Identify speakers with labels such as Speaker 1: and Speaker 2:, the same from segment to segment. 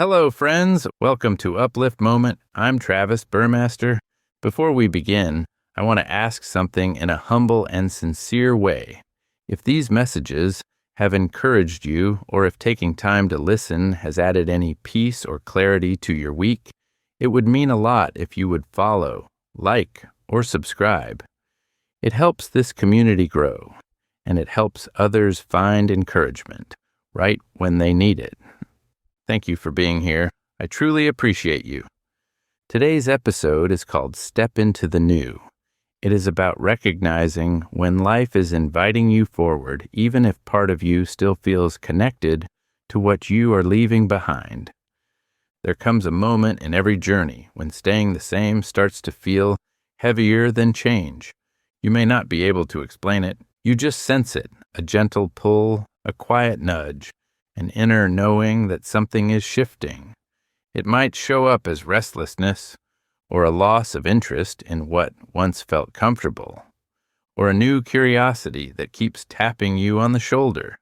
Speaker 1: Well, hello, friends. Welcome to Uplift Moment. I'm Travis Burmaster. Before we begin, I want to ask something in a humble and sincere way. If these messages have encouraged you, or if taking time to listen has added any peace or clarity to your week, it would mean a lot if you would follow, like, or subscribe. It helps this community grow, and it helps others find encouragement right when they need it. Thank you for being here. I truly appreciate you. Today's episode is called Step into the New. It is about recognizing when life is inviting you forward, even if part of you still feels connected to what you are leaving behind. There comes a moment in every journey when staying the same starts to feel heavier than change. You may not be able to explain it. You just sense it, a gentle pull, a quiet nudge, an inner knowing that something is shifting. It might show up as restlessness, or a loss of interest in what once felt comfortable, or a new curiosity that keeps tapping you on the shoulder.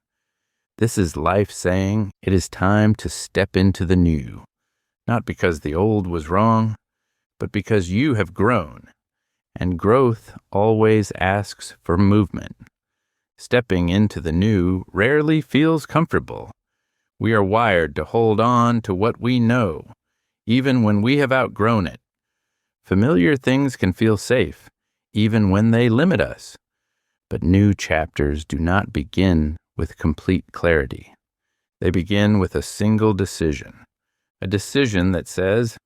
Speaker 1: This is life saying it is time to step into the new, not because the old was wrong, but because you have grown. And growth always asks for movement. Stepping into the new rarely feels comfortable. We are wired to hold on to what we know, even when we have outgrown it. Familiar things can feel safe, even when they limit us. But new chapters do not begin with complete clarity. They begin with a single decision, a decision that says,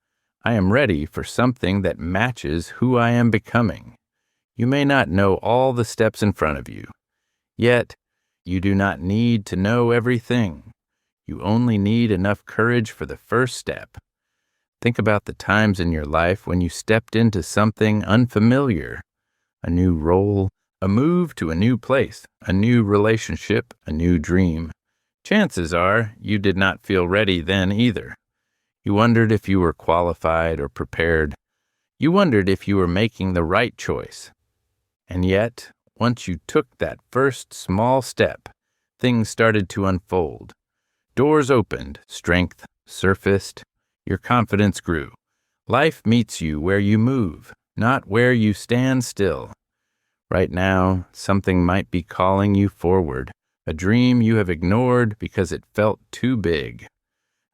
Speaker 1: I am ready for something that matches who I am becoming. You may not know all the steps in front of you, yet you do not need to know everything. You only need enough courage for the first step. Think about the times in your life when you stepped into something unfamiliar, a new role, a move to a new place, a new relationship, a new dream. Chances are you did not feel ready then either. You wondered if you were qualified or prepared. You wondered if you were making the right choice. And yet, once you took that first small step, things started to unfold. Doors opened, strength surfaced, your confidence grew. Life meets you where you move, not where you stand still. Right now, something might be calling you forward, a dream you have ignored because it felt too big.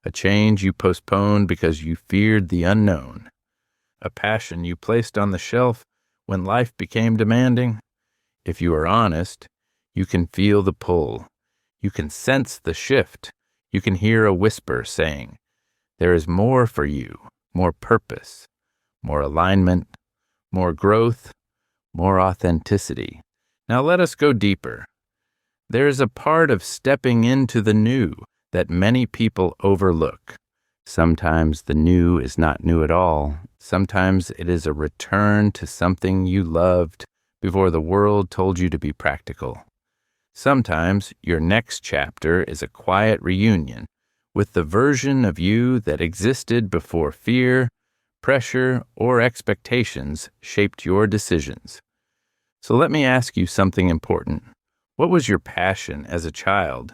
Speaker 1: A change you postponed because you feared the unknown. A passion you placed on the shelf when life became demanding. If you are honest, you can feel the pull. You can sense the shift. You can hear a whisper saying, there is more for you, more purpose, more alignment, more growth, more authenticity. Now let us go deeper. There is a part of stepping into the new that many people overlook. Sometimes the new is not new at all. Sometimes it is a return to something you loved before the world told you to be practical. Sometimes your next chapter is a quiet reunion with the version of you that existed before fear, pressure, or expectations shaped your decisions. So let me ask you something important. What was your passion as a child?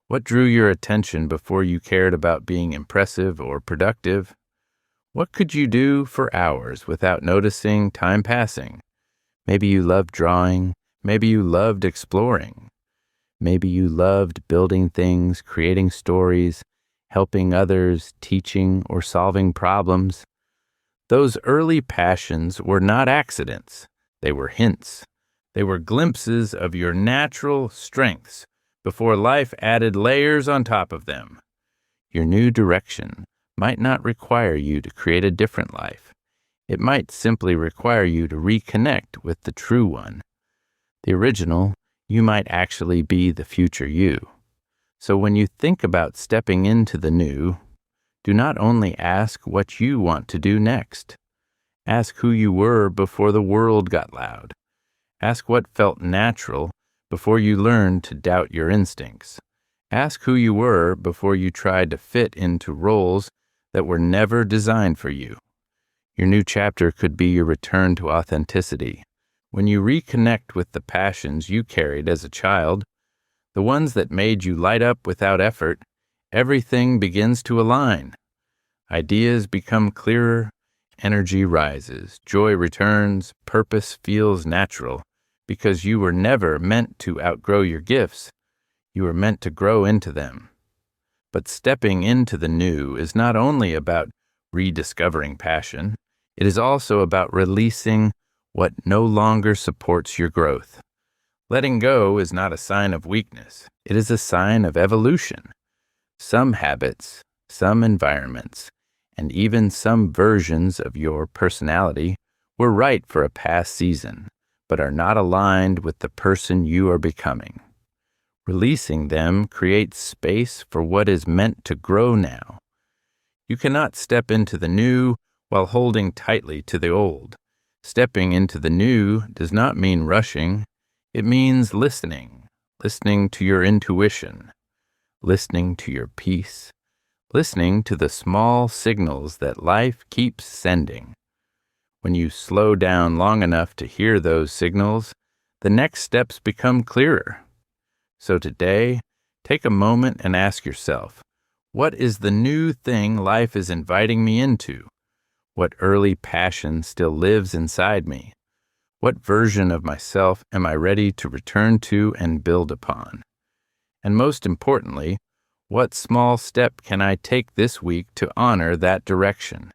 Speaker 1: What drew your attention before you cared about being impressive or productive? What could you do for hours without noticing time passing? Maybe you loved drawing. Maybe you loved exploring. Maybe you loved building things, creating stories, helping others, teaching, or solving problems. Those early passions were not accidents. They were hints. They were glimpses of your natural strengths before life added layers on top of them. Your new direction might not require you to create a different life. It might simply require you to reconnect with the true one. The original, you might actually be the future you. So when you think about stepping into the new, do not only ask what you want to do next. Ask who you were before the world got loud. Ask what felt natural before you learned to doubt your instincts. Ask who you were before you tried to fit into roles that were never designed for you. Your new chapter could be your return to authenticity. When you reconnect with the passions you carried as a child, the ones that made you light up without effort, everything begins to align. Ideas become clearer, energy rises, joy returns, purpose feels natural, because you were never meant to outgrow your gifts. You were meant to grow into them. But stepping into the new is not only about rediscovering passion, it is also about releasing what no longer supports your growth. Letting go is not a sign of weakness. It is a sign of evolution. Some habits, some environments, and even some versions of your personality were right for a past season, but are not aligned with the person you are becoming. Releasing them creates space for what is meant to grow now. You cannot step into the new while holding tightly to the old. Stepping into the new does not mean rushing. It means listening to your intuition, listening to your peace, listening to the small signals that life keeps sending. When you slow down long enough to hear those signals, the next steps become clearer. So today, take a moment and ask yourself, what is the new thing life is inviting me into? What early passion still lives inside me? What version of myself am I ready to return to and build upon? And most importantly, what small step can I take this week to honor that direction?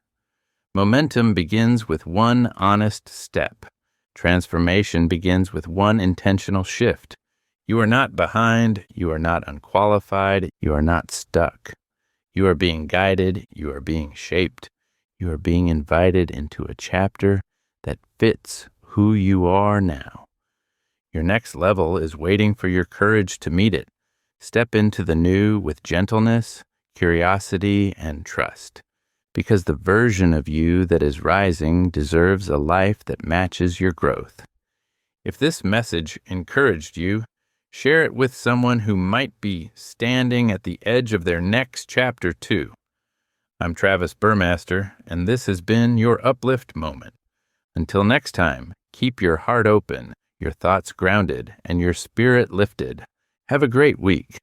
Speaker 1: Momentum begins with one honest step. Transformation begins with one intentional shift. You are not behind, you are not unqualified, you are not stuck. You are being guided, you are being shaped, you are being invited into a chapter that fits who you are now. Your next level is waiting for your courage to meet it. Step into the new with gentleness, curiosity, and trust, because the version of you that is rising deserves a life that matches your growth. If this message encouraged you, share it with someone who might be standing at the edge of their next chapter too. I'm Travis Burmaster, and this has been your Uplift Moment. Until next time, keep your heart open, your thoughts grounded, and your spirit lifted. Have a great week.